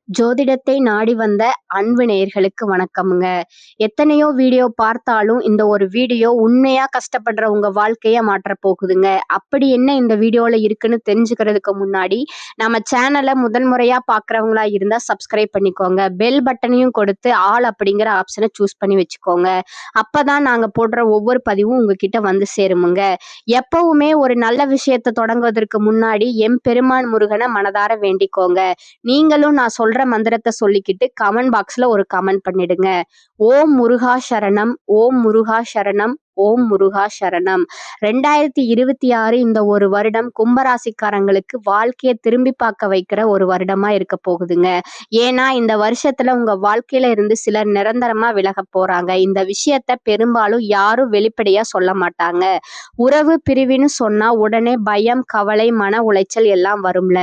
ஜோதிடத்தை நாடி வந்த அன்பு நேயர்களுக்கு வணக்கம்ங்க. எத்தனையோ வீடியோ பார்த்தாலும் இந்த ஒரு வீடியோ உண்மையா கஷ்டப்படுற உங்க வாழ்க்கைய மாற்றப் போகுதுங்க. அப்படி என்ன இந்த வீடியோல இருக்குன்னு தெரிஞ்சுக்கிறதுக்கு முன்னாடி நம்ம சேனலை முதல் முறையா பார்க்குறவங்களா இருந்தா சப்ஸ்கிரைப் பண்ணிக்கோங்க. பெல் பட்டனையும் கொடுத்து ஆல் அப்படிங்கிற ஆப்ஷனை சூஸ் பண்ணி வச்சுக்கோங்க. அப்பதான் நாங்க போடுற ஒவ்வொரு பதிவும் உங்ககிட்ட வந்து சேருமுங்க. எப்பவுமே ஒரு நல்ல விஷயத்தை தொடங்குவதற்கு முன்னாடி எம்பெருமான் முருகனை மனதார வேண்டிக்கோங்க. நீங்களும் நான் சொல்ற மந்திரத்தை சொல்லிக்கிட்டு கமெண்ட் பாக்ஸ்ல ஒரு கமெண்ட் பண்ணிடுங்க. ஓம் முருகா சரணம், ஓம் முருகா சரணம், ஓம் முருகா சரணம். 2026 இந்த ஒரு வருடம் கும்பராசிக்காரங்களுக்கு வாழ்க்கையை திரும்பி பார்க்க வைக்கிற ஒரு வருடமா இருக்க போகுதுங்க. ஏன்னா இந்த வருஷத்துல உங்க வாழ்க்கையில இருந்து சிலர் நிரந்தரமா விலக போறாங்க. இந்த விஷயத்த பெரும்பாலும் யாரும் வெளிப்படையா சொல்ல மாட்டாங்க. உறவு பிரிவுன்னு சொன்னா உடனே பயம், கவலை, மன உளைச்சல் எல்லாம் வரும்ல.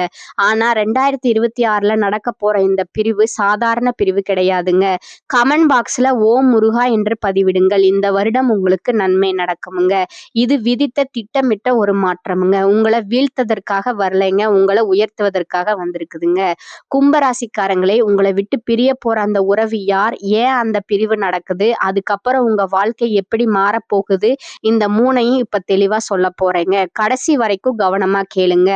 ஆனா 2026ல நடக்க போற இந்த பிரிவு சாதாரண பிரிவு கிடையாதுங்க. கமெண்ட் பாக்ஸ்ல ஓம் முருகா என்று பதிவிடுங்கள். இந்த வருடம் உங்களுக்கு நன்மை நடக்குமுங்க. இது விதித்த திட்டமிட்ட ஒரு மாற்றமுங்க. உங்களை வீழ்த்ததற்காக வரலைங்க, உங்களை உயர்த்துவதற்காக வந்திருக்குதுங்க. கும்பராசிக்காரங்களே, உங்களை விட்டு பிரிய போற அந்த உறவு யார், ஏன் அந்த பிரிவு நடக்குது, அதுக்கப்புறம் உங்க வாழ்க்கை எப்படி மாறப்போகுது, இந்த மூணையும் இப்ப தெளிவா சொல்ல போறேங்க. கடைசி வரைக்கும் கவனமா கேளுங்க.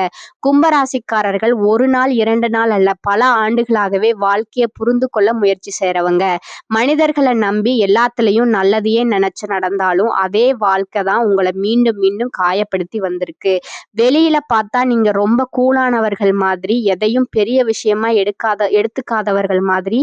கும்பராசிக்காரர்கள் ஒரு நாள் 2 நாள் அல்ல, பல ஆண்டுகளாகவே வாழ்க்கையை புரிந்து கொள்ள முயற்சி செய்றவங்க. மனிதர்களை நம்பி எல்லாத்துலயும் நல்லதையே நினைச்சு நடந்தாலும் அதே வாழ்க்கை தான் உங்களை மீண்டும் மீண்டும் காயப்படுத்தி வந்திருக்கு. வெளியில பார்த்தா நீங்க ரொம்ப கூலானவர்கள் மாதிரி, எதையும் பெரிய விஷயமா எடுத்துக்காதவர்கள் மாதிரி,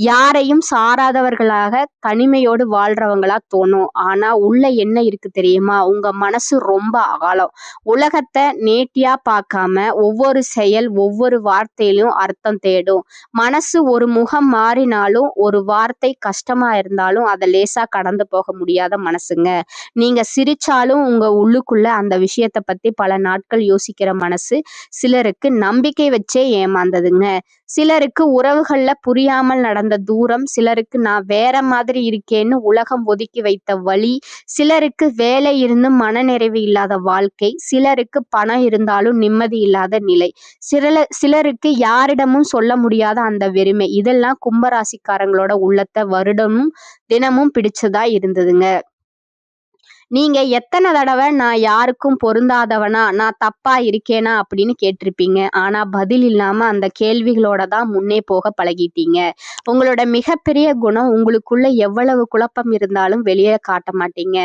யாரையும் சாராதவர்களாக தனிமையோடு வாழ்றவங்களா தோணும். ஆனா உள்ள என்ன இருக்கு தெரியுமா? உங்க மனசு ரொம்ப ஆழம். உலகத்தை நேர்த்தியா பார்க்காம ஒவ்வொரு செயல், ஒவ்வொரு வார்த்தையிலும் அர்த்தம் தேடும். மனசு ஒரு முகம் மாறினாலும், ஒரு வார்த்தை கஷ்டமா இருந்தாலும் அதை லேசா கடந்து போக முடியாத மனசுங்க. நீங்க சிரிச்சாலும் உங்க உள்ளுக்குள்ள அந்த விஷயத்தை பத்தி பல நாட்கள் யோசிக்கிற மனசு. சிலருக்கு நம்பிக்கை வச்சே ஏமாந்ததுங்க. சிலருக்கு உறவுகள்ல புரியாமல் நடந்த தூரம், சிலருக்கு நான் வேற மாதிரி இருக்கேன்னு உலகம் ஒதுக்கி வைத்த வழி, சிலருக்கு வேலை இருந்தும் மனநிறைவு இல்லாத வாழ்க்கை, சிலருக்கு பணம் இருந்தாலும் நிம்மதி இல்லாத நிலை, சிலருக்கு யாரிடமும் சொல்ல முடியாத அந்த வெறுமை. இதெல்லாம் கும்பராசிக்காரங்களோட உள்ளத்தை வருடமும் தினமும் பிடிச்சதா இருந்ததுங்க. நீங்க எத்தனை தடவை நான் யாருக்கும் பொருந்தாதவனா, நான் தப்பா இருக்கேனா அப்படின்னு கேட்டிருப்பீங்க. ஆனா பதில் இல்லாம அந்த கேள்விகளோட தான் முன்னே போக பழகிட்டீங்க. உங்களோட மிகப்பெரிய குணம், உங்களுக்குள்ள எவ்வளவு குழப்பம் இருந்தாலும் வெளியே காட்ட மாட்டீங்க.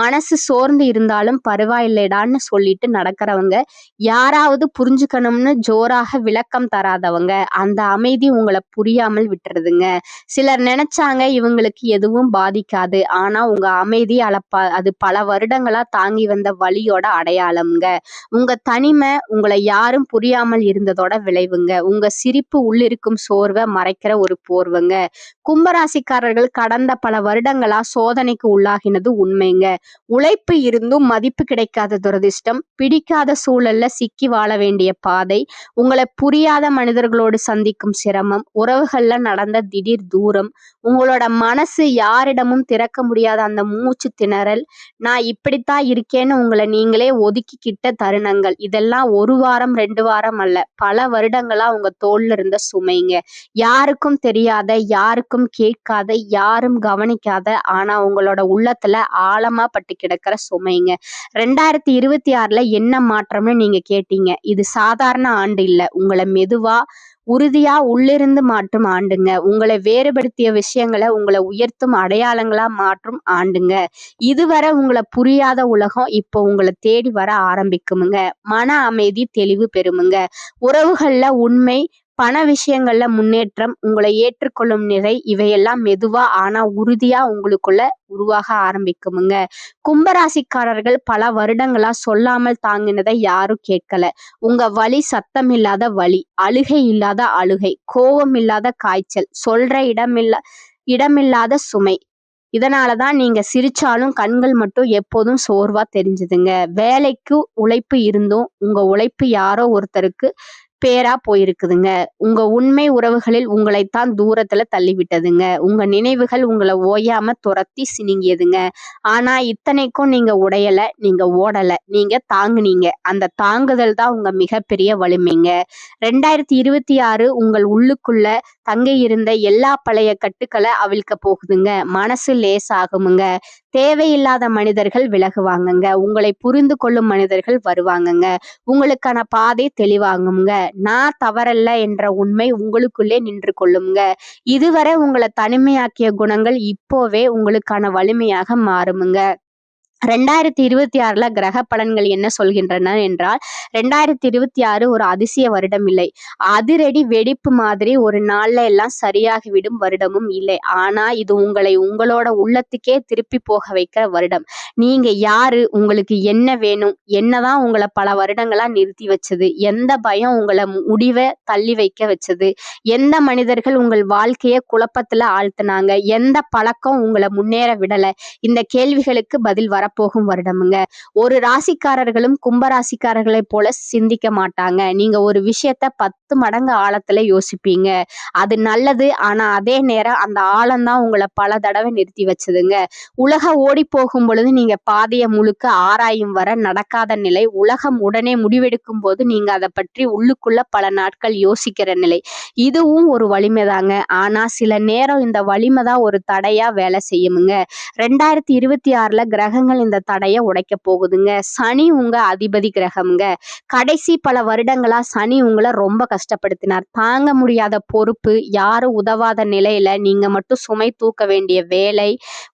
மனசு சோர்ந்து இருந்தாலும் பரவாயில்லைடான்னு சொல்லிட்டு நடக்கிறவங்க, யாராவது புரிஞ்சுக்கணும்னு ஜோராக விளக்கம் தராதவங்க. அந்த அமைதி உங்களை புரியாமல் விட்டுறதுங்க. சிலர் நினைச்சாங்க இவங்களுக்கு எதுவும் பாதிக்காது, ஆனா உங்க அமைதி அது பல வருடங்களா தாங்கி வந்த வலியோட அடையாளம்ங்க. உங்க தனிமை உங்களை யாரும் புரியாமல் இருந்ததோட விளைவுங்க. உங்க சிரிப்பு உள்ளிருக்கும் சோர்வை மறைக்கிற ஒரு போர்வைங்க. கும்பராசிக்காரர்கள் கடந்த பல வருடங்களா சோதனைக்கு உள்ளாகினது உண்மைங்க. உழைப்பு இருந்தும் மதிப்பு கிடைக்காத துரதிர்ஷ்டம், பிடிக்காத சூழல்ல சிக்கி வாழ வேண்டிய பாதை, உங்களை புரியாத மனிதர்களோடு சந்திக்கும் சிரமம், உறவுகள்ல நடந்த திடீர் தூரம், உங்களோட மனசு யாரிடமும் திறக்க முடியாத அந்த மூச்சு திணறல், நான் இப்படித்தான் இருக்கேன்னு உங்களை நீங்களே ஒதுக்கிக்கிட்ட தருணங்கள், இதெல்லாம் ஒரு வாரம் 2 வாரம் அல்ல, பல வருடங்களா உங்க தோல்ல இருந்த சுமைங்க. யாருக்கும் தெரியாத, யாருக்கும் கேட்காத, யாரும் கவனிக்காத, ஆனா உங்களோட உள்ளத்துல ஆழமா பட்டு கிடக்கிற சுமைங்க. 2026ல என்ன மாற்றம்னு நீங்க கேட்டீங்க. இது சாதாரண ஆண்டு இல்ல, உங்களை மெதுவா உறுதியா உள்ளிருந்து மாற்றும் ஆண்டுங்க. உங்களை வேறுபடுத்திய விஷயங்களை உங்களை உயர்த்தும் அடையாளங்களா மாற்றும் ஆண்டுங்க. இதுவரை உங்களை புரியாத உலகம் இப்போ உங்களை தேடி வர ஆரம்பிக்குமுங்க. மன அமைதி தெளிவு பெறுமுங்க. உறவுகள்ல உண்மை, பண விஷயங்கள்ல முன்னேற்றம், உங்களை ஏற்றுக்கொள்ளும் நிலை, இவையெல்லாம் மெதுவா ஆனா உறுதியா உங்களுக்குள்ள உருவாக ஆரம்பிக்குமுங்க. கும்பராசிக்காரர்கள் பல வருடங்களா சொல்லாமல் தாங்கினதை யாரும் கேட்கல. உங்க வலி சத்தம் இல்லாத வலி, அழுகை இல்லாத அழுகை, கோபம் இல்லாத காய்ச்சல், சொல்ற இடமில்லாத சுமை. இதனாலதான் நீங்க சிரிச்சாலும் கண்கள் மட்டும் எப்போதும் சோர்வா தெரிஞ்சுதுங்க. வேலைக்கு உழைப்பு இருந்தும் உங்க உழைப்பு யாரோ ஒருத்தருக்கு பேரா போயிருக்குதுங்க. உங்க உண்மை உறவுகளில் உங்களைத்தான் தூரத்துல தள்ளிவிட்டதுங்க. உங்க நினைவுகள் உங்களை ஓயாம துரத்தி சினுங்கியதுங்க. ஆனா இத்தனைக்கும் நீங்க உடையல, நீங்க ஓடல, நீங்க தாங்குனீங்க. அந்த தாங்குதல் தான் உங்க மிகப்பெரிய வலிமைங்க. 2026 உங்கள் உள்ளுக்குள்ள தங்கி இருந்த எல்லா பழைய கட்டுக்களை அவிழ்க்க போகுதுங்க. மனசு லேசாகுமுங்க. தேவையில்லாத மனிதர்கள் விலகுவாங்கங்க. உங்களை புரிந்து கொள்ளும் மனிதர்கள் வருவாங்கங்க. உங்களுக்கான பாதை தெளிவாகுங்க. நான் தவறல்ல என்ற உண்மை உங்களுக்குள்ளே நின்று கொள்ளுங்க. இதுவரை உங்களை தனிமையாக்கிய குணங்கள் இப்போவே உங்களுக்கான வலிமையாக மாறுமுங்க. 2026ல கிரக பலன்கள் என்ன சொல்கின்றன என்றால் 2026 ஒரு அதிசய வருடம் இல்லை. அதிரடி வெடிப்பு மாதிரி ஒரு நாள்ல எல்லாம் சரியாகிவிடும் வருடமும் இல்லை. ஆனா இது உங்களை உங்களோட உள்ளத்துக்கே திருப்பி போக வைக்கிற வருடம். நீங்க யாரு, உங்களுக்கு என்ன வேணும், என்னதான் உங்களை பல வருடங்களா நிறுத்தி வச்சது, எந்த பயம் உங்களை முடிவை தள்ளி வைக்க வச்சது, எந்த மனிதர்கள் உங்கள் வாழ்க்கைய குழப்பத்துல ஆழ்த்தினாங்க, எந்த பழக்கம் உங்களை முன்னேற விடல, இந்த கேள்விகளுக்கு பதில் வரப்போகும் வருடமுங்க. ஒரு ராசிக்காரர்களும் கும்பராசிக்காரர்களை போல சிந்திக்க மாட்டாங்க. நீங்க ஒரு விஷயத்த 10 மடங்கு ஆழத்துல யோசிப்பீங்க. அது நல்லது. ஆனா அதே நேரம் அந்த ஆழம்தான் உங்களை பல தடவை நிறுத்தி வச்சதுங்க. உலகம் ஓடி போகும் பொழுது நீங்க பாதைய முழுக்க ஆராயும் வர நடக்காத நிலை. உலகம் உடனே முடிவெடுக்கும் போது நீங்க அதை பற்றி உள்ளுக்குள்ள பல நாட்கள் யோசிக்கிற நிலை. இதுவும் ஒரு வலிமைதாங்க. ஆனா சில நேரம் இந்த வலிமைதான் ஒரு தடையா வேலை செய்யுமுங்க. 2026ல கிரகங்கள் இந்த தடையை உடைக்க போகுதுங்க. சனி உங்க அதிபதி கிரகம்ங்க. கடைசி பல வருடங்களா சனி உங்களை ரொம்ப கஷ்டப்படுத்தினார். தாங்க முடியாத பொறுப்பு, யாரும் உதவாத நிலையில நீங்க மட்டும் சுமை தூக்க வேண்டிய வேலை,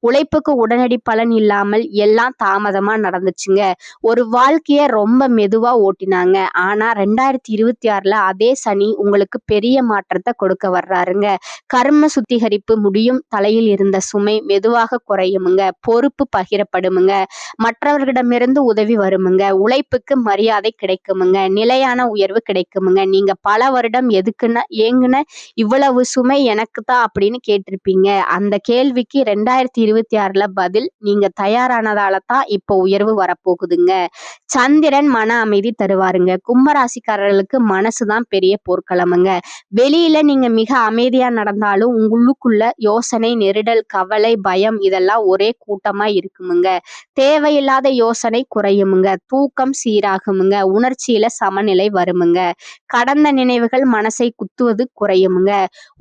உழைப்புக்கு உடனடி பலன் இல்லாமல் எல்லாம் தாமதமா நடந்துச்சுங்க. ஒரு வாழ்க்கைய ரொம்ப மெதுவா ஓட்டினாங்க. ஆனா 2026ல அதே சனி உங்களுக்கு பெரிய மாற்றத்தை கொடுக்க வர்றாருங்க. கர்ம சுத்திகரிப்பு முடியும். தலையில் இருந்த சுமை மெதுவாக குறையுமுங்க. பொறுப்பு பகிரப்படுமுங்க. மற்றவர்களிடமிருந்து உதவி வருமுங்க. உழைப்புக்கு மரியாதை கிடைக்குமுங்க. நிலையான உயர்வு கிடைக்குமுங்க. நீங்க பல வருடம் எதுக்குன்னு ஏங்குன இவ்வளவு சுமை எனக்கு தான் அப்படின்னு கேட்டிருப்பீங்க. அந்த கேள்விக்கு 2026ல பதில். நீங்க தயாரானதால தான் இப்போ உயர்வு வரப்போகுதுங்க. சந்திரன் மன அமைதி தருவாருங்க. கும்பராசிக்காரர்களுக்கு மனசுதான் பெரிய போர்க்களமுங்க. வெளியில நீங்க மிக அமைதியா நடந்தாலும் உள்ளுக்குள்ள யோசனை, நெருடல், கவலை, பயம் இதெல்லாம் ஒரே கூட்டமா இருக்குமுங்க. தேவையில்லாத யோசனை குறையுமுங்க. தூக்கம் சீராகுமுங்க. உணர்ச்சியில சமநிலை வருமுங்க. கடந்த நினைவுகள் மனசை குத்துவது குறையுமுங்க.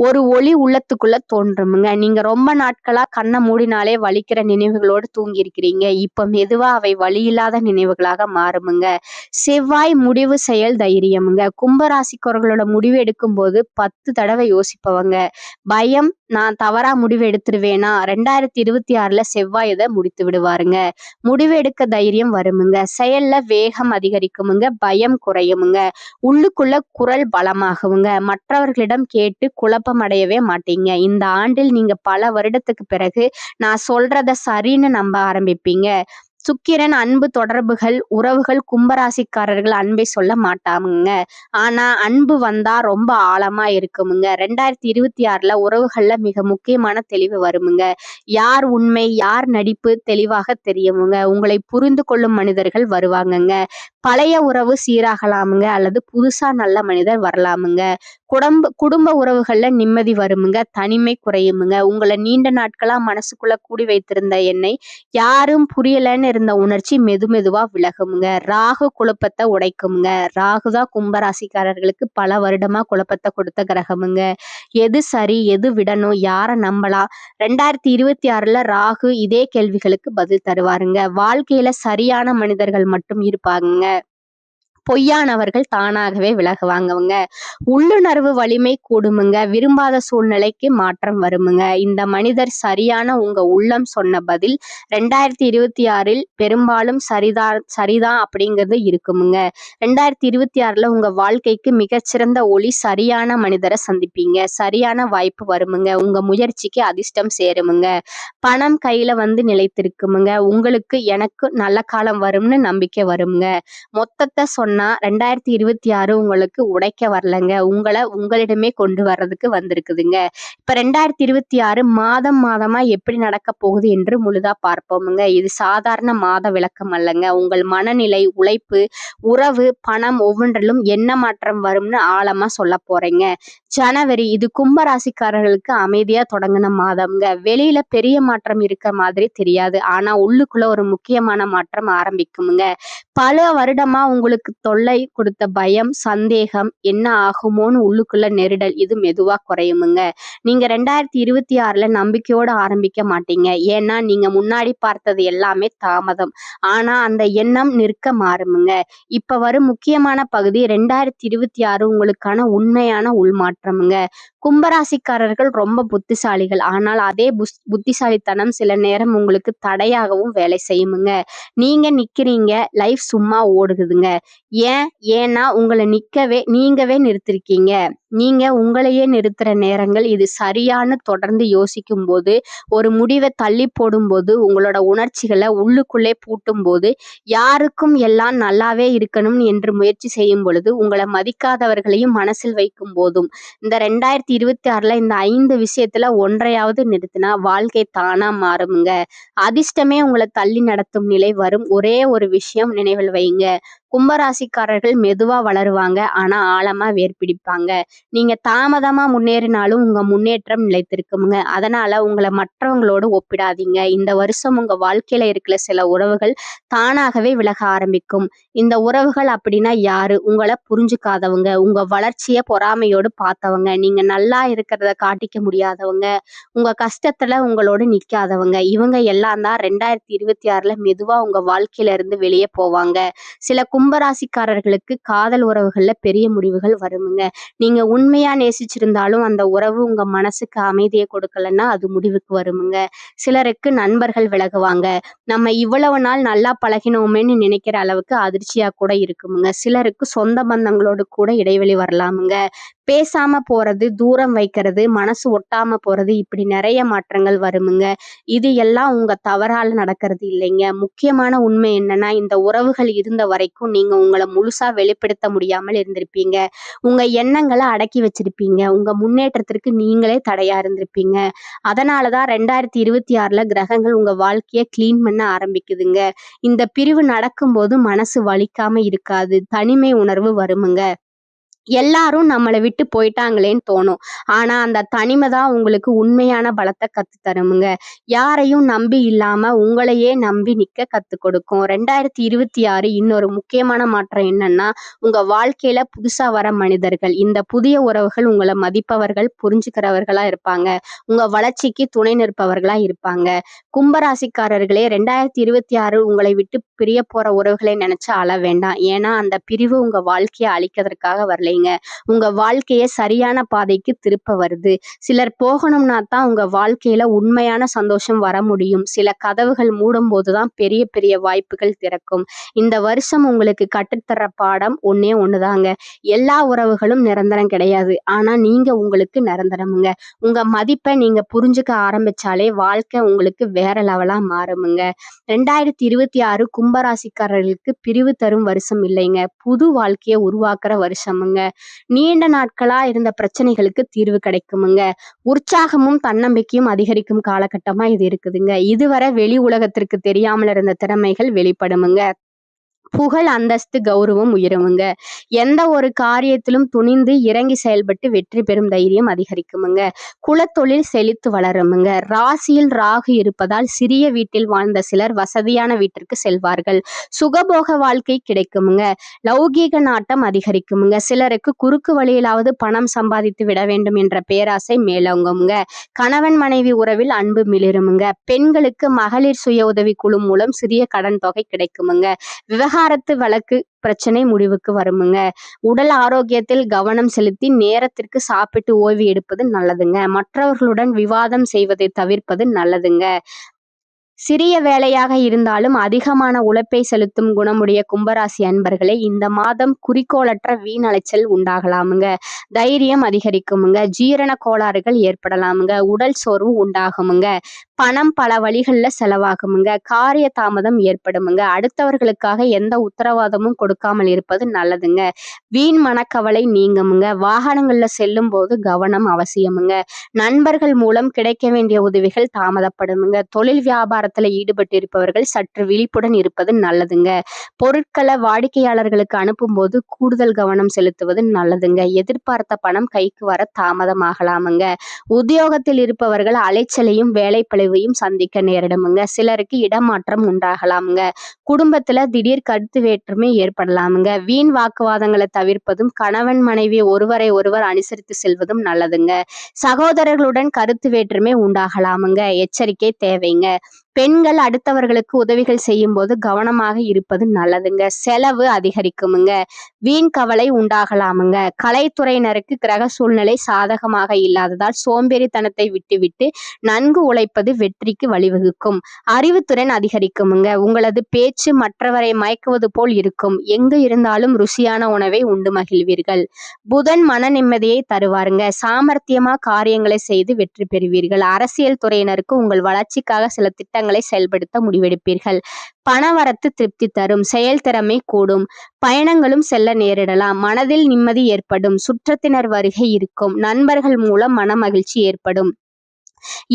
ஒரு ஒளி உள்ளத்துக்குள்ள தோன்றுமுங்க. நீங்க ரொம்ப நாட்களா கண்ணை மூடினாலே வலிக்கிற நினைவுகளோடு தூங்கி இருக்கிறீங்க. இப்ப மெதுவா அவை வலியில்லாத நினைவுகளாக மாறுமுங்க. செவ்வாய் முடிவு செயல் தைரியமுங்க. கும்பராசிக்காரர்களோட முடிவு எடுக்கும் போது 10 தடவை யோசிப்பவங்க. பயம், நான் தவறா முடிவு எடுத்துருவேனா? 2026ல செவ்வாய் இதை முடித்து விடுவாருங்க. முடிவு எடுக்க தைரியம் வருமுங்க. செயல்ல வேகம் அதிகரிக்குமுங்க. பயம் குறையுமுங்க. உள்ளுக்குள்ள குரல் பலமாகுங்க. மற்றவர்களிடம் கேட்டு குழப்பம் அடையவே மாட்டீங்க. இந்த ஆண்டில் நீங்க பல வருடத்துக்கு பிறகு நான் சொல்றத சரின்னு நம்ப ஆரம்பிப்பீங்க. சுக்கிரன் அன்பு தொடர்புகள், உறவுகள். கும்பராசிக்காரர்கள் அன்பை சொல்ல மாட்டாங்க. ஆனா அன்பு வந்தா ரொம்ப ஆழமா இருக்குமுங்க. 2026ல உறவுகள்ல மிக முக்கியமான தெளிவு வருமுங்க. யார் உண்மை, யார் நடிப்பு தெளிவாக தெரியுமுங்க. உங்களை புரிந்து கொள்ளும் மனிதர்கள் வருவாங்கங்க. பழைய உறவு சீராகலாமுங்க. அல்லது புதுசா நல்ல மனிதர் வரலாமுங்க. குடும்ப உறவுகள்ல நிம்மதி வருமுங்க. தனிமை குறையுமுங்க. உங்களை நீண்ட நாட்களா மனசுக்குள்ள கூடி வைத்திருந்த என்னை யாரும் புரியலன்னு இருந்த உணர்ச்சி மெதுவா விலகுமுங்க. ராகு குழப்பத்தை உடைக்குமுங்க. ராகுதான் கும்பராசிக்காரர்களுக்கு பல வருடமா குழப்பத்தை கொடுத்த கிரகமுங்க. எது சரி, எது விடணும், யாரை நம்பலாம்? 2026ல ராகு இதே கேள்விகளுக்கு பதில் தருவாருங்க. வாழ்க்கையில சரியான மனிதர்கள் மட்டும் இருப்பாங்க. பொய்யானவர்கள் தானாகவே விலகுவாங்கவங்க. உள்ளுணர்வு வலிமை கூடுமுங்க. விரும்பாத சூழ்நிலைக்கு மாற்றம் வருமுங்க. இந்த மனிதர் சரியான உங்க உள்ளம் சொன்ன பதில் 2026ல் பெரும்பாலும் சரிதான் அப்படிங்கிறது இருக்குமுங்க. 2026ல உங்க வாழ்க்கைக்கு மிகச்சிறந்த ஒளி. சரியான மனிதரை சந்திப்பீங்க. சரியான வாய்ப்பு வருமுங்க. உங்க முயற்சிக்கு அதிர்ஷ்டம் சேருமுங்க. பணம் கையில வந்து நிலைத்திருக்குமுங்க. உங்களுக்கு எனக்கு நல்ல காலம் வரும்னு நம்பிக்கை வருமுங்க. மொத்தத்தை சொன்னா 2026 உங்களுக்கு உடைக்க வரலங்க. உங்களிடமே கொண்டு வர்றதுக்கு வந்திருக்குதுங்க. இப்ப 2026 மாதமா எப்படி நடக்க போகுது என்று முழுதா பார்ப்போமுங்க. இது சாதாரண மாத விளக்கம் அல்லங்க. உங்கள் மனநிலை, உழைப்பு, உறவு, பணம் ஒவ்வொன்றிலும் என்ன மாற்றம் வரும்னு ஆழமா சொல்ல போறேங்க. ஜனவரி, இது கும்பராசிக்காரர்களுக்கு அமைதியா தொடங்கின மாதம்ங்க. வெளியில பெரிய மாற்றம் இருக்க மாதிரி தெரியாது. ஆனா உள்ளுக்குள்ள ஒரு முக்கியமான மாற்றம் ஆரம்பிக்குமுங்க. பல வருடமா உங்களுக்கு தொல்லை கொடுத்த பயம், சந்தேகம், என்ன ஆகுமோன்னு உள்ளுக்குள்ள நெருடல் இது மெதுவா குறையுமுங்க. நீங்க 2026ல நம்பிக்கையோட ஆரம்பிக்க மாட்டீங்க. ஏன்னா நீங்க முன்னாடி பார்த்தது எல்லாமே தாமதம். ஆனா அந்த எண்ணம் நிற்க மாறுமுங்க. இப்ப வரும் முக்கியமான பகுதி 2026 உங்களுக்கான உண்மையான உள்மாற்றமுங்க. கும்பராசிக்காரர்கள் ரொம்ப புத்திசாலிகள். ஆனால் அதே புத்திசாலித்தனம் சில நேரம் உங்களுக்கு தடையாகவும் வேலை செய்யுமுங்க. நீங்க நிக்கிறீங்க, லைஃப் சும்மா ஓடுகுதுங்க. ஏன்னா உங்களை நீங்கவே நிறுத்திருக்கீங்க. நீங்க உங்களையே நிறுத்துற நேரங்கள் இது சரியான்னு தொடர்ந்து யோசிக்கும் போது, ஒரு முடிவை தள்ளி போடும்போது, உங்களோட உணர்ச்சிகளை உள்ளுக்குள்ளே பூட்டும் போது, யாருக்கும் எல்லாம் நல்லாவே இருக்கணும் என்று முயற்சி செய்யும் பொழுது, உங்களை மதிக்காதவர்களையும் மனசில் வைக்கும் போதும், இந்த 2026ல இந்த 5 விஷயத்துல ஒன்றையாவது நிறுத்தினா வாழ்க்கை தானா மாறுமுங்க. அதிர்ஷ்டமே உங்களை தள்ளி நடத்தும் நிலை வரும். ஒரே ஒரு விஷயம் நினைவில் வைங்க. கும்பராசிக்காரர்கள் மெதுவா வளருவாங்க, ஆனா ஆழமா வேர் பிடிப்பாங்க. நீங்க தாமதமா முன்னேறினாலும் உங்க முன்னேற்றம் நிலைத்திருக்குமுங்க. அதனால உங்களை மற்றவங்களோடு ஒப்பிடாதீங்க. இந்த வருஷம் உங்க வாழ்க்கையில இருக்கிற சில உறவுகள் தானாகவே விலக ஆரம்பிக்கும். இந்த உறவுகள் அப்படின்னா யாரு? உங்களை புரிஞ்சுக்காதவங்க, உங்க வளர்ச்சியை பொறாமையோடு பார்த்தவங்க, நீங்க நல்லா இருக்கிறத காட்டிக்க முடியாதவங்க, உங்க கஷ்டத்துல உங்களோடு நிக்காதவங்க. இவங்க எல்லாம் தான் 2026ல மெதுவா உங்க வாழ்க்கையில இருந்து வெளியே போவாங்க. சில கும்பராசிக்காரர்களுக்கு காதல் உறவுகள்ல பெரிய முடிவுகள் வருமுங்க. நீங்க உண்மையா நேசிச்சிருந்தாலும் அந்த உறவு உங்க மனசுக்கு அமைதியை கொடுக்கலன்னா அது முடிவுக்கு வருமுங்க. சிலருக்கு நண்பர்கள் விலகுவாங்க. நம்ம இவ்வளவு நாள் நல்லா பழகினோமேன்னு நினைக்கிற அளவுக்கு அதிர்ச்சியா கூட இருக்குமுங்க. சிலருக்கு சொந்த பந்தங்களோடு கூட இடைவெளி வரலாமுங்க. பேசாம போறது, தூரம் வைக்கிறது, மனசு ஒட்டாம போறது, இப்படி நிறைய மாற்றங்கள் வருமுங்க. இது எல்லாம் உங்க தவறால நடக்கிறது இல்லைங்க. முக்கியமான உண்மை என்னன்னா, இந்த உறவுகள் இருந்த வரைக்கும் நீங்க உங்களை முழுசா வெளிப்படுத்த முடியாமல் இருந்திருப்பீங்க. உங்க எண்ணங்களை அடக்கி வச்சிருப்பீங்க. உங்க முன்னேற்றத்திற்கு நீங்களே தடையா இருந்திருப்பீங்க. அதனாலதான் 2026ல கிரகங்கள் உங்க வாழ்க்கைய கிளீன் பண்ண ஆரம்பிக்குதுங்க. இந்த பிரிவு நடக்கும்போது மனசு வலிக்காம இருக்காது. தனிமை உணர்வு வருமுங்க. எல்லாரும் நம்மளை விட்டு போயிட்டாங்களேன்னு தோணும். ஆனா அந்த தனிமை தான் உங்களுக்கு உண்மையான பலத்தை கத்து தருமுங்க. யாரையும் நம்பி இல்லாம உங்களையே நம்பி நிக்க கத்து கொடுக்கும். 2026 இன்னொரு முக்கியமான மாற்றம் என்னன்னா, உங்க வாழ்க்கையில புதுசா வர மனிதர்கள், இந்த புதிய உறவுகள் உங்களை மதிப்பவர்கள், புரிஞ்சுக்கிறவர்களா இருப்பாங்க. உங்க வளர்ச்சிக்கு துணை நிற்பவர்களா இருப்பாங்க. கும்பராசிக்காரர்களே, 2026 உங்களை விட்டு பிரிய போற உறவுகளை நினைச்சு அழ வேண்டாம். ஏன்னா அந்த பிரிவு உங்க வாழ்க்கையை அழிக்கிறதுக்காக வரலைங்க. உங்க வாழ்க்கையை சரியான பாதைக்கு திருப்ப வருது. சிலர் போகணும்னா தான் உங்க வாழ்க்கையில உண்மையான சந்தோஷம் வர முடியும். சில கதவுகள் மூடும் போதுதான் பெரிய பெரிய வாய்ப்புகள் திறக்கும். இந்த வருஷம் உங்களுக்கு கற்றுத்தர பாடம் ஒன்னே ஒண்ணுதாங்க. எல்லா உறவுகளும் நிரந்தரம் கிடையாது. ஆனா நீங்க உங்களுக்கு நிரந்தரமுங்க. உங்க மதிப்பை நீங்க புரிஞ்சுக்க ஆரம்பிச்சாலே வாழ்க்கை உங்களுக்கு வேற லெவலா மாறுமுங்க. 2026 கும்பராசிக்காரர்களுக்கு பிரிவு தரும் வருஷம் இல்லைங்க. புது வாழ்க்கையை உருவாக்குற வருஷமுங்க. நீண்ட நாட்களா இருந்த பிரச்சனைகளுக்கு தீர்வு கிடைக்குமுங்க. உற்சாகமும் தன்னம்பிக்கையும் அதிகரிக்கும் காலகட்டமா இது இருக்குதுங்க. இதுவரை வெளி உலகத்திற்கு தெரியாமல் இருந்த திறமைகள் வெளிப்படுமுங்க. புகழ், அந்தஸ்து, கௌரவம் உயருமுங்க. எந்த ஒரு காரியத்திலும் துணிந்து இறங்கி செயல்பட்டு வெற்றி பெறும் தைரியம் அதிகரிக்குமுங்க. குலத்தொழில் செழித்து வளருமுங்க. ராசியில் ராகு இருப்பதால் சிறிய வீட்டில் வாழ்ந்த சிலர் வசதியான வீட்டிற்கு செல்வார்கள். சுகபோக வாழ்க்கை கிடைக்குமுங்க. லௌகீக நாட்டம் அதிகரிக்குமுங்க. சிலருக்கு குறுக்கு வழியிலாவது பணம் சம்பாதித்து விட வேண்டும் என்ற பேராசை மேலோங்குமுங்க. கணவன் மனைவி உறவில் அன்பு மிளிருமுங்க. பெண்களுக்கு மகளிர் சுய உதவி குழு மூலம் சிறிய கடன் தொகை கிடைக்குமுங்க. விவகாரத்து வழக்கு பிரச்சனை முடிவுக்கு வருமுங்க. உடல் ஆரோக்கியத்தில் கவனம் செலுத்தி நேரத்திற்கு சாப்பிட்டு ஓய்வு எடுப்பது நல்லதுங்க. மற்றவர்களுடன் விவாதம் செய்வதை தவிர்ப்பது நல்லதுங்க. சிறிய வேலையாக இருந்தாலும் அதிகமான உழைப்பை செலுத்தும் குணமுடைய கும்பராசி அன்பர்களே, இந்த மாதம் குறிக்கோளற்ற வீண் அலைச்சல் உண்டாகலாமுங்க. தைரியம் அதிகரிக்குமுங்க. ஜீரண கோளாறுகள் ஏற்படலாமுங்க. உடல் சோர்வு உண்டாகுமுங்க. பணம் பல வழிகள்ல செலவாகுமுங்க. காரிய தாமதம் ஏற்படுமுங்க. அடுத்தவர்களுக்காக எந்த உத்தரவாதமும் கொடுக்காமல் இருப்பது நல்லதுங்க. வீண் மனக்கவலை நீங்குமுங்க. வாகனங்கள்ல செல்லும் போது கவனம் அவசியமுங்க. நண்பர்கள் மூலம் கிடைக்க வேண்டிய உதவிகள் தாமதப்படுமுங்க. தொழில் வியாபாரத்துல ஈடுபட்டு இருப்பவர்கள் சற்று விழிப்புடன் இருப்பது நல்லதுங்க. பொருட்களை வாடிக்கையாளர்களுக்கு அனுப்பும் போது கூடுதல் கவனம் செலுத்துவது நல்லதுங்க. எதிர்பார்த்த பணம் கைக்கு வர தாமதமாகலாமுங்க. உத்தியோகத்தில் இருப்பவர்கள் அலைச்சலையும் வேலைப்பளு பிரிவையும் சந்திக்க நேரிடுமுங்க. சிலருக்கு இடமாற்றம் உண்டாகலாமுங்க. குடும்பத்துல திடீர் கருத்து வேற்றுமை ஏற்படலாமுங்க. வீண் வாக்குவாதங்களை தவிர்ப்பதும் கணவன் மனைவி ஒருவரை ஒருவர் அனுசரித்து செல்வதும் நல்லதுங்க. சகோதரர்களுடன் கருத்து வேற்றுமை உண்டாகலாமுங்க. எச்சரிக்கை தேவைங்க. பெண்கள் அடுத்தவர்களுக்கு உதவிகள் செய்யும் போது கவனமாக இருப்பது நல்லதுங்க. செலவு அதிகரிக்குமுங்க. வீண் கவலை உண்டாகலாமுங்க. கலைத்துறையினருக்கு கிரக சூழ்நிலை சாதகமாக இல்லாததால் சோம்பேறித்தனத்தை விட்டுவிட்டு நன்கு உழைப்பது வெற்றிக்கு வழிவகுக்கும். அறிவுத்திறன் அதிகரிக்குமுங்க. உங்களது பேச்சு மற்றவரை மயக்குவது போல் இருக்கும். எங்கு இருந்தாலும் ருசியான உணவை உண்டு மகிழ்வீர்கள். புதன் மன நிம்மதியை தருவாருங்க. சாமர்த்தியமா காரியங்களை செய்து வெற்றி பெறுவீர்கள். அரசியல் துறையினருக்கு உங்கள் வளர்ச்சிக்காக சில திட்டங்களை செயல்படுத்த முடிவெடுப்பீர்கள். பணவரத்து திருப்தி தரும். செயல்திறமை கூடும். பயணங்களும் செல்ல நேரிடலாம். மனதில் நிம்மதி ஏற்படும். சுற்றத்தினர் வருகை இருக்கும். நண்பர்கள் மூலம் மன மகிழ்ச்சி ஏற்படும்.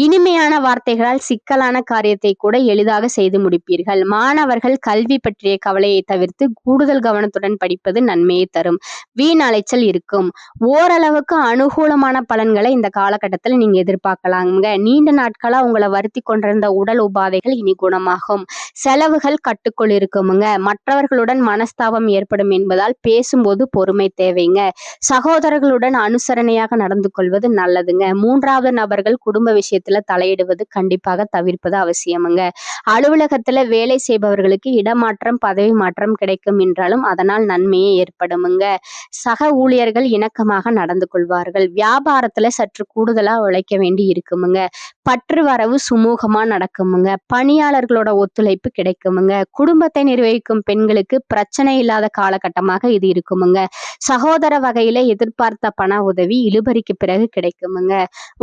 இனிமையான வார்த்தைகளால் சிக்கலான காரியத்தை கூட எளிதாக செய்து முடிப்பீர்கள். மாணவர்கள் கல்வி பற்றிய கவலையை தவிர்த்து கூடுதல் கவனத்துடன் படிப்பது நன்மையை தரும். வீண் அலைச்சல் இருக்கும். ஓரளவுக்கு அனுகூலமான பலன்களை இந்த காலகட்டத்தில் நீங்க எதிர்பார்க்கலாங்க. நீண்ட நாட்களா உங்களை வருத்தி கொண்டிருந்த உடல் உபாதைகள் இனி குணமாகும். செலவுகள் கட்டுக்குள் இருக்குமுங்க. மற்றவர்களுடன் மனஸ்தாபம் ஏற்படும் என்பதால் பேசும்போது பொறுமை தேவைங்க. சகோதரர்களுடன் அனுசரணையாக நடந்து கொள்வது நல்லதுங்க. மூன்றாவது நபர்கள் குடும்ப விஷயத்துல தலையிடுவது கண்டிப்பாக தவிர்ப்பது அவசியமுங்க. அலுவலகத்துல வேலை செய்பவர்களுக்கு இடமாற்றம் பதவி மாற்றம் கிடைக்கும் என்றாலும் அதனால் நன்மையே ஏற்படுமுங்க. சக ஊழியர்கள் இணக்கமாக நடந்து கொள்வார்கள். வியாபாரத்துல சற்று கூடுதலா உழைக்க வேண்டி இருக்குமுங்க. பற்று வரவு சுமூகமா நடக்குமுங்க. பணியாளர்களோட ஒத்துழைப்பு கிடைக்குமுங்க. குடும்பத்தை நிர்வகிக்கும் பெண்களுக்கு பிரச்சனை இல்லாத காலகட்டமாக இது இருக்குமுங்க. சகோதர வகையில எதிர்பார்த்த பண உதவி இழுபறிக்கு பிறகு கிடைக்குமுங்க.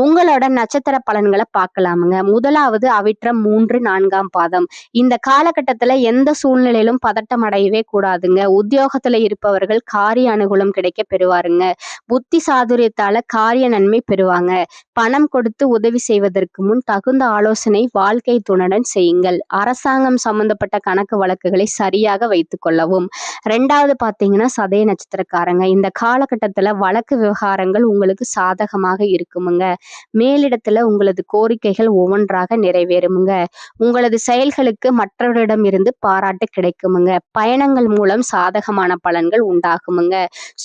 உங்களோட நட்சத்திர பலன்களை பார்க்கலாமுங்க. முதலாவது அவிட்டம் 3, 4ஆம் பாதம். இந்த காலகட்டத்துல எந்த சூழ்நிலையிலும் பதட்டம் அடையவே கூடாதுங்க. உத்தியோகத்துல இருப்பவர்கள் காரிய அனுகூலம் கிடைக்க பெறுவாருங்க. புத்தி சாதுரியத்தால காரிய நன்மை பெறுவாங்க. பணம் கொடுத்து உதவி செய்வதற்கு முன் தகுந்த ஆலோசனை வாழ்க்கை துணையுடன் செய்யுங்கள். அரசாங்கம் சம்பந்தப்பட்ட கணக்கு வழக்குகளை சரியாக வைத்துக் கொள்ளவும். 2வது பாத்தீங்கன்னா சதய நட்சத்திரக்காரங்க. இந்த காலகட்டத்துல வழக்கு விவகாரங்கள் உங்களுக்கு சாதகமாக இருக்குமுங்க. மேலிடத்துல உங்களது கோரிக்கைகள் ஒவ்வொன்றாக நிறைவேறுமுங்க. உங்களது செயல்களுக்கு மற்றவரிடமிருந்து பாராட்டு கிடைக்குமுங்க. பயணங்கள் மூலம் சாதகமான பலன்கள் உண்டாகுமுங்க.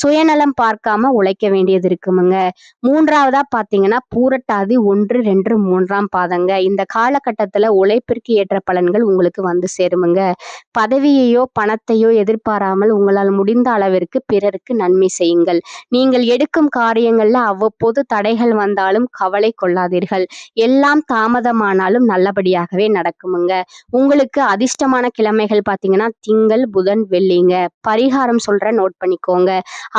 சுயநலம் பார்க்காம உழைக்க வேண்டியது இருக்குமுங்க. 3வதா பாத்தீங்கன்னா பூரட்டாதி 1, 2, 3ஆம் பாதங்க. இந்த காலகட்டத்துல உழைப்பிற்கு ஏற்ற பலன்கள் உங்களுக்கு வந்து சேருமுங்க. பதவியையோ பணத்தையோ எதிர்பாராமல் உங்களால் முடிந்த அளவிற்கு பிறருக்கு நன்மை செய்யுங்கள். நீங்கள் எடுக்கும் காரியங்கள்ல அவ்வப்போது தடைகள் வந்தாலும் கவலை கொள்ளாதீர்கள். எல்லாம் தாமதமானாலும் நல்லபடியாகவே நடக்குமுங்க. உங்களுக்கு அதிர்ஷ்டமான கிழமைகள் பாத்தீங்கன்னா திங்கள், புதன், வெள்ளிங்க. பரிகாரம் சொல்ற நோட் பண்ணிக்கோங்க.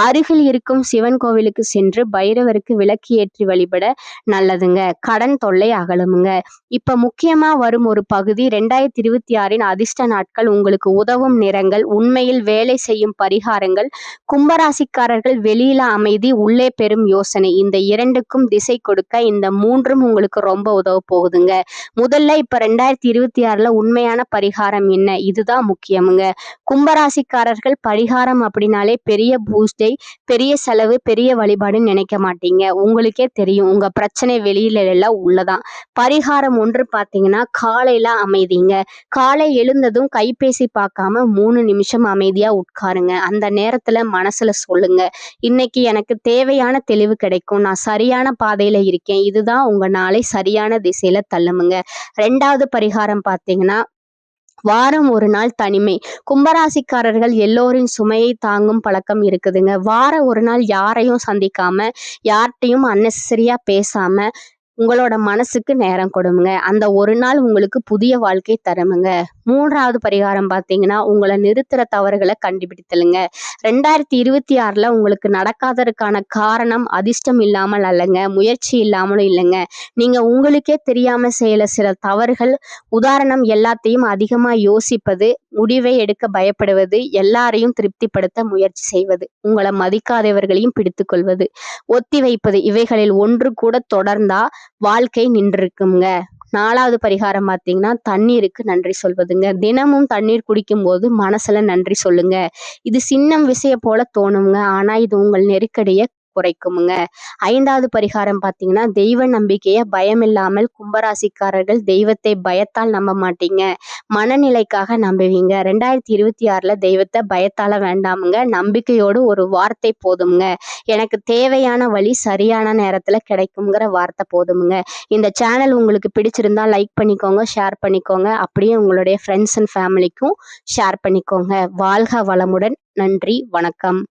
அருகில் இருக்கும் சிவன் கோவிலுக்கு சென்று பைரவருக்கு விளக்கு ஏற்றி வழிபட நல்லதுங்க. கடன் தொல்லை அகலுமுங்க. இப்ப முக்கியமா வரும் ஒரு பகுதி 2026 அதிர்ஷ்ட நாட்கள், உங்களுக்கு உதவும் நிறங்கள், உண்மையில் வேலை செய்யும் பரிகாரங்கள், கும்பராசிக்காரர்கள் வெளியில அமைதி, உள்ளே பெரும் யோசனை, இந்த 2க்கும் திசை கொடுக்க இந்த 3ம் உங்களுக்கு ரொம்ப உதவ போகுதுங்க. முதல்ல இப்ப 2026ல உண்மையான பரிகாரம் என்ன, இதுதான் முக்கியமுங்க. கும்பராசிக்காரர்கள் பரிகாரம் அப்படின்னாலே பெரிய பூஜை, பெரிய செலவு, பெரிய வழிபாடுன்னு நினைக்க மாட்டீங்க. உங்களுக்கே தெரியும் உங்க பிரச்சனை வெளியில எல்லாம் உள்ளதான். பரிகாரம் 1 பாத்தீங்கன்னா காலையில அமைதிங்க. காலை எழுந்ததும் கைபேசி பார்க்காம 3 நிமிஷம் அமைதியா உட்காருங்க. அந்த நேரத்துல மனசுல சொல்லுங்க, இன்னைக்கு எனக்கு தேவையான தெளிவு கிடைக்கும், நான் சரியான பாதையில இருக்கேன், இதுதான் உங்க நாளை சரியான திசையில தள்ளுமுங்க. 2வது பரிகாரம் பாத்தீங்கன்னா வாரம் ஒரு நாள் தனிமை. கும்பராசிக்காரர்கள் எல்லோரின் சுமையை தாங்கும் பழக்கம் இருக்குதுங்க. வாரம் ஒரு நாள் யாரையும் சந்திக்காம, யார்கிட்டையும் அன்னெசரியா பேசாம உங்களோட மனசுக்கு நேரம் கொடுங்க. அந்த ஒரு நாள் உங்களுக்கு புதிய வாழ்க்கை தருமுங்க. 3வது பரிகாரம் பாத்தீங்கன்னா உங்களை நிறுத்துற தவறுகளை கண்டுபிடித்தலுங்க. 2026ல உங்களுக்கு நடக்காததற்கான காரணம் அதிர்ஷ்டம் இல்லாமல் அல்லங்க, முயற்சி இல்லாமலும் இல்லைங்க. நீங்க உங்களுக்கே தெரியாம செய்யல சில தவறுகள். உதாரணம், எல்லாத்தையும் அதிகமா யோசிப்பது, முடிவை எடுக்க பயப்படுவது, எல்லாரையும் திருப்திப்படுத்த முயற்சி செய்வது, உங்களை மதிக்காதவர்களையும் பிடித்து கொள்வது, ஒத்தி வைப்பது, இவைகளில் ஒன்று கூட தொடர்ந்தா வாழ்க்கை நின்றுருக்குங்க. 4வது பரிகாரம் பார்த்தீங்கன்னா தண்ணீருக்கு நன்றி சொல்வதுங்க. தினமும் தண்ணீர் குடிக்கும் போது மனசுல நன்றி சொல்லுங்க. இது சின்ன விஷயம் போல தோணுங்க, ஆனா இது உங்கள் நெருக்கடியை குறைக்குமுங்க. 5வது பரிகாரம் பார்த்தீங்கன்னா, தெய்வ நம்பிக்கைய பயம் இல்லாமல் கும்பராசிக்காரர்கள் தெய்வத்தை பயத்தால் நம்ப மாட்டீங்க. மனநிலைக்காக நம்புவீங்க. 2026ல தெய்வத்தை பயத்தால வேண்டாமுங்க. நம்பிக்கையோடு ஒரு வார்த்தை போதுமுங்க. எனக்கு தேவையான வழி சரியான நேரத்துல கிடைக்குங்கிற வார்த்தை போதுமுங்க. இந்த சேனல் உங்களுக்கு பிடிச்சிருந்தா லைக் பண்ணிக்கோங்க, ஷேர் பண்ணிக்கோங்க. அப்படியே உங்களுடைய ஃப்ரெண்ட்ஸ் அண்ட் ஃபேமிலிக்கும் ஷேர் பண்ணிக்கோங்க. வாழ்க வளமுடன். நன்றி, வணக்கம்.